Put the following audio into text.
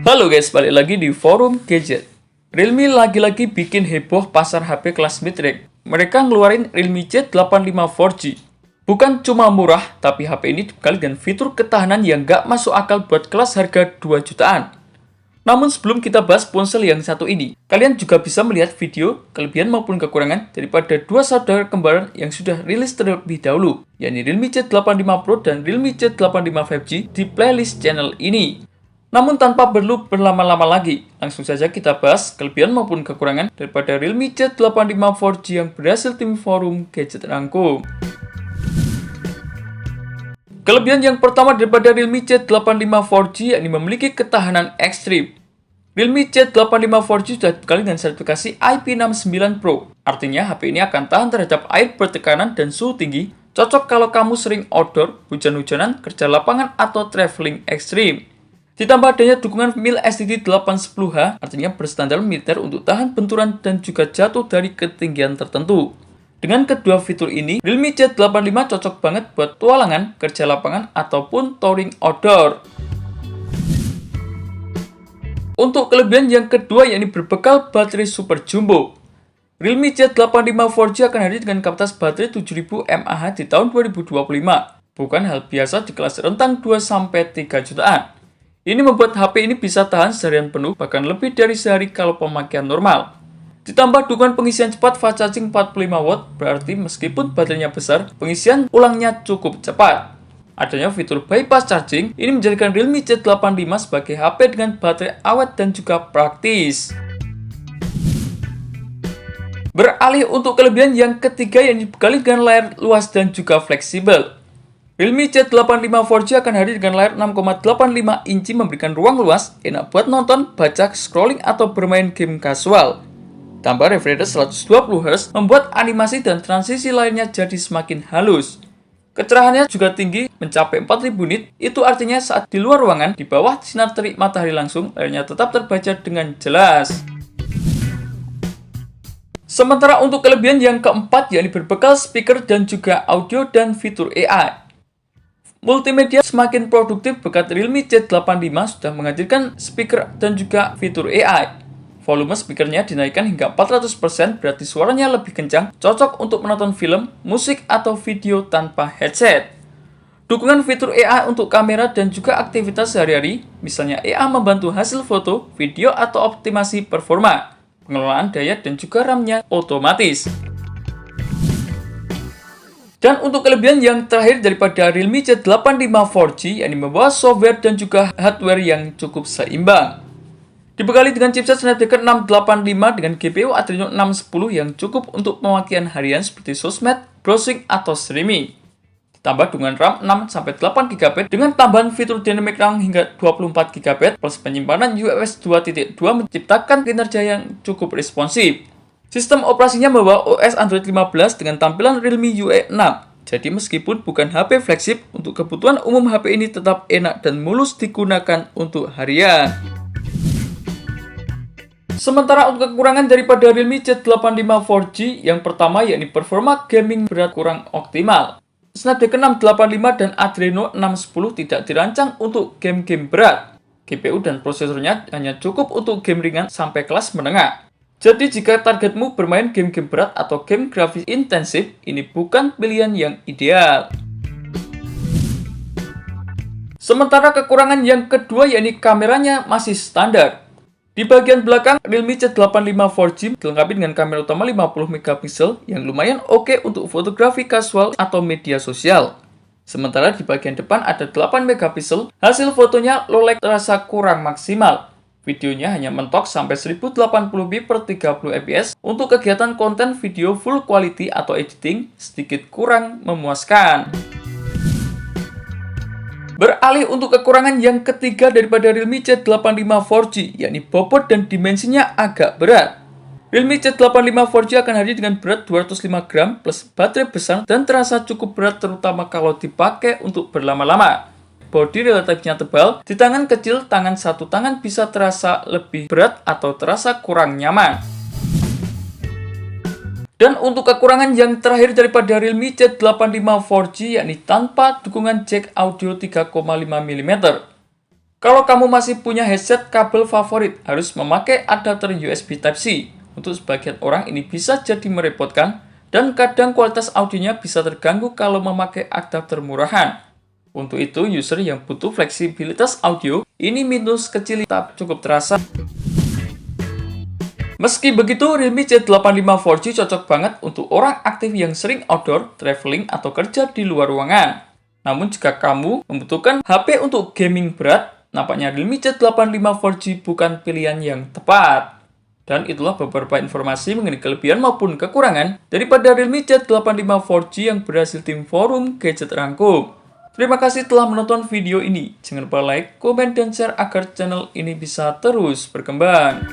Halo guys, balik lagi di forum gadget. Realme lagi-lagi bikin heboh pasar HP kelas mid-range. Mereka ngeluarin Realme Z85 4G. Bukan cuma murah, tapi HP ini dibekali dengan fitur ketahanan yang gak masuk akal buat kelas harga 2 jutaan. Namun sebelum kita bahas ponsel yang satu ini, kalian juga bisa melihat video, kelebihan maupun kekurangan daripada dua saudara kembaran yang sudah rilis terlebih dahulu, yakni Realme Z85 Pro dan Realme Z85 5G di playlist channel ini. Namun tanpa perlu berlama-lama lagi, langsung saja kita bahas kelebihan maupun kekurangan daripada Realme Z85 4G yang berhasil tim forum gadget rangkum. Kelebihan yang pertama daripada Realme Z85 4G yakni memiliki ketahanan ekstrim. Realme Z85 4G sudah dibekali dengan sertifikasi IP69 Pro. Artinya HP ini akan tahan terhadap air bertekanan dan suhu tinggi, cocok kalau kamu sering outdoor, hujan-hujanan, kerja lapangan, atau traveling ekstrim. Ditambah adanya dukungan mil STD 810H, artinya berstandar militer untuk tahan benturan dan juga jatuh dari ketinggian tertentu. Dengan kedua fitur ini, Realme Z85 cocok banget buat tualangan, kerja lapangan, ataupun touring outdoor. Untuk kelebihan yang kedua yakni berbekal baterai super jumbo. Realme Z85 4G akan hadir dengan kapasitas baterai 7000 mAh di tahun 2025. Bukan hal biasa di kelas rentang 2-3 jutaan. Ini membuat HP ini bisa tahan seharian penuh, bahkan lebih dari sehari kalau pemakaian normal. Ditambah dukungan pengisian cepat fast charging 45 watt, berarti meskipun baterainya besar, pengisian ulangnya cukup cepat. Adanya fitur bypass charging, ini menjadikan Realme Z85 sebagai HP dengan baterai awet dan juga praktis. Beralih untuk kelebihan yang ketiga yang dibekali dengan layar luas dan juga fleksibel. Realme Z85 4G akan hadir dengan layar 6,85 inci memberikan ruang luas, enak buat nonton, baca, scrolling, atau bermain game casual. Tambah refresh rate 120Hz membuat animasi dan transisi layarnya jadi semakin halus. Kecerahannya juga tinggi, mencapai 4000 nit, itu artinya saat di luar ruangan, di bawah sinar terik matahari langsung, layarnya tetap terbaca dengan jelas. Sementara untuk kelebihan yang keempat yakni berbekal speaker dan juga audio dan fitur AI. Multimedia semakin produktif berkat Realme Z85 sudah menghadirkan speaker dan juga fitur AI. Volume speakernya dinaikkan hingga 400%, berarti suaranya lebih kencang, cocok untuk menonton film, musik, atau video tanpa headset. Dukungan fitur AI untuk kamera dan juga aktivitas sehari-hari, misalnya AI membantu hasil foto, video, atau optimasi performa. Pengelolaan daya dan juga RAM-nya otomatis. Dan untuk kelebihan yang terakhir daripada Realme Z85 4G, yakni membawa software dan juga hardware yang cukup seimbang. Dibekali dengan chipset Snapdragon 685 dengan GPU Adreno 610 yang cukup untuk pemakaian harian seperti sosmed, browsing, atau streaming. Ditambah dengan RAM 6-8GB dengan tambahan fitur Dynamic RAM hingga 24GB plus penyimpanan UFS 2.2 menciptakan kinerja yang cukup responsif. Sistem operasinya membawa OS Android 15 dengan tampilan Realme UI 6. Jadi meskipun bukan HP flagship, untuk kebutuhan umum HP ini tetap enak dan mulus digunakan untuk harian. Sementara untuk kekurangan daripada Realme Z85 4G, yang pertama yakni performa gaming berat kurang optimal. Snapdragon 685 dan Adreno 610 tidak dirancang untuk game-game berat. GPU dan prosesornya hanya cukup untuk game ringan sampai kelas menengah. Jadi jika targetmu bermain game-game berat atau game grafis intensif, ini bukan pilihan yang ideal. Sementara kekurangan yang kedua yakni kameranya masih standar. Di bagian belakang, Realme Z85 4G dilengkapi dengan kamera utama 50MP yang lumayan oke untuk fotografi kasual atau media sosial. Sementara di bagian depan ada 8MP, hasil fotonya low light terasa kurang maksimal. Videonya hanya mentok sampai 1080p per 30fps. Untuk kegiatan konten video full quality atau editing sedikit kurang memuaskan. Beralih untuk kekurangan yang ketiga daripada Realme Z85 4G, yakni bobot dan dimensinya agak berat. Realme Z85 4G akan hadir dengan berat 205 gram plus baterai besar dan terasa cukup berat terutama kalau dipakai untuk berlama-lama. Bodi relatifnya tebal, di tangan kecil, tangan satu tangan bisa terasa lebih berat atau terasa kurang nyaman. Dan untuk kekurangan yang terakhir daripada Realme Z85 4G yakni tanpa dukungan jack audio 3,5 mm. Kalau kamu masih punya headset kabel favorit, harus memakai adapter USB Type-C. Untuk sebagian orang ini bisa jadi merepotkan, dan kadang kualitas audionya bisa terganggu kalau memakai adapter murahan. Untuk itu, user yang butuh fleksibilitas audio, ini minus kecil tapi cukup terasa. Meski begitu, Realme C85 4G cocok banget untuk orang aktif yang sering outdoor, traveling, atau kerja di luar ruangan. Namun jika kamu membutuhkan HP untuk gaming berat, nampaknya Realme C85 4G bukan pilihan yang tepat. Dan itulah beberapa informasi mengenai kelebihan maupun kekurangan daripada Realme C85 4G yang berhasil tim forum gadget rangkum. Terima kasih telah menonton video ini. Jangan lupa like, komen, dan share agar channel ini bisa terus berkembang.